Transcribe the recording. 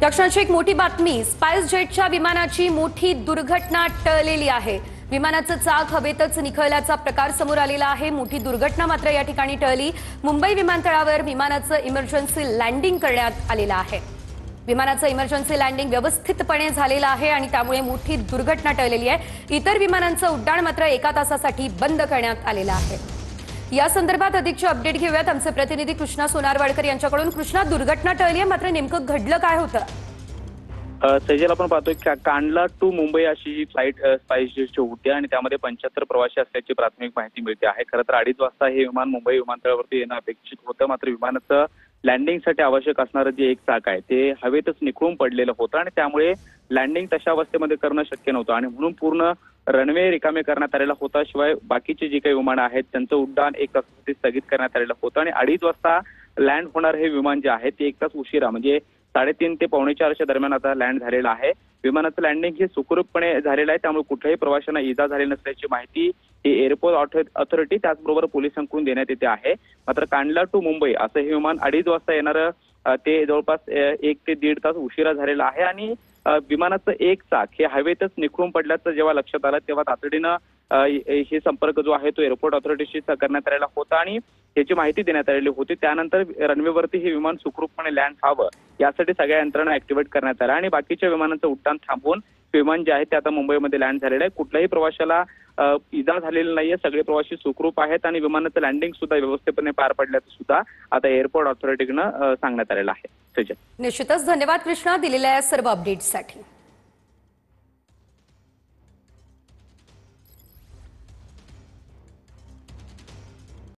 दक्षिणची एक मोठी बातमी, स्पाइस जेटच्या विमानाची मोठी दुर्घटना टळलेली आहे। विमानाचं चाक हवेतच निखळल्याचा प्रकार समोर आलेला आहे। मोठी दुर्घटना मात्र या ठिकाणी टळली। मुंबई विमानतळावर विमानाचं इमर्जन्सी लँडिंग करण्यात आलेलं आहे। विमानाचं इमर्जन्सी लँडिंग व्यवस्थितपणे झालेलं आहे आणि त्यामुळे मोठी दुर्घटना टळलेली आहे। इतर विमानांचं उड्डाण मात्र 1 तासासाठी बंद करण्यात आलेलं आहे। या संदर्भात अधिकची अपडेट घेऊयात आमचे प्रतिनिधी कृष्णा सोनारवाडकर यांच्याकडून। कृष्णा, दुर्घटना टळली आहे, मात्र नेमकं घडलं काय होतं? सैजल, आपण पाहतोय कांडला टू मुंबई अशी ही फ्लाईट स्पाइस जेटची होती आणि त्यामध्ये 75 प्रवासी असल्याची प्राथमिक माहिती मिळते आहे। खरं तर 2:30 वाजता हे विमान मुंबई विमानतळावरती येणं अपेक्षित होतं, मात्र विमानाचं लँडिंगसाठी आवश्यक असणारं जे एक चाक आहे ते हवेतच निखळून पडलेलं होतं आणि त्यामुळे लँडिंग तशा अवस्थेमध्ये करणं शक्य नव्हतं आणि म्हणून पूर्ण रनवे रिकामे करण्यात आलेला होता। शिवाय बाकीचे जी काही विमानं आहेत त्यांचं उड्डाण 1 तासासाठी स्थगित करण्यात आलेलं होतं आणि 2:30 वाजता लँड होणार हे विमान जे आहे ते 1 तास उशिरा म्हणजे 3:30 ते 3:45च्या दरम्यान आता लँड झालेलं आहे। विमानाचं लँडिंग हे सुखरूपपणे झालेलं आहे, त्यामुळे कुठल्याही प्रवाशांना इजा झाली नसल्याची माहिती ही एअरपोर्ट अथॉरिटी त्याचबरोबर पोलिसांकडून देण्यात येते आहे। मात्र कांडला टू मुंबई असं हे विमान 2:30 वाजता येणारं ते जवळपास 1 ते 1.5 तास उशिरा झालेला आहे आणि विमानाचं एक चाक हे हवेतच निखळून पडल्याचं जेव्हा लक्षात आलं तेव्हा तातडीनं हे संपर्क जो आहे तो एअरपोर्ट अथॉरिटीशी करण्यात आलेला होता आणि याची माहिती देण्यात आलेली होती। त्यानंतर रनवेवरती हे विमान सुखरूपपणे लँड व्हावं यासाठी सगळ्या यंत्रणा ऍक्टिव्हेट करण्यात आल्या आणि बाकीच्या विमानांचं उड्डाण थांबवून विमान जे आहे ते आता मुंबईमध्ये लँड झालेलं आहे। कुठल्याही प्रवाशाला इजा झालेली नाहीये, सगळे प्रवासी सुखरूप आहेत आणि विमानाचं लँडिंग सुद्धा व्यवस्थितपणे पार पडल्याचं सुद्धा आता एअरपोर्ट अथॉरिटीकडनं सांगण्यात आलेलं आहे। निश्चितच धन्यवाद कृष्णा, दिलेल्या सर्व अपडेट्ससाठी।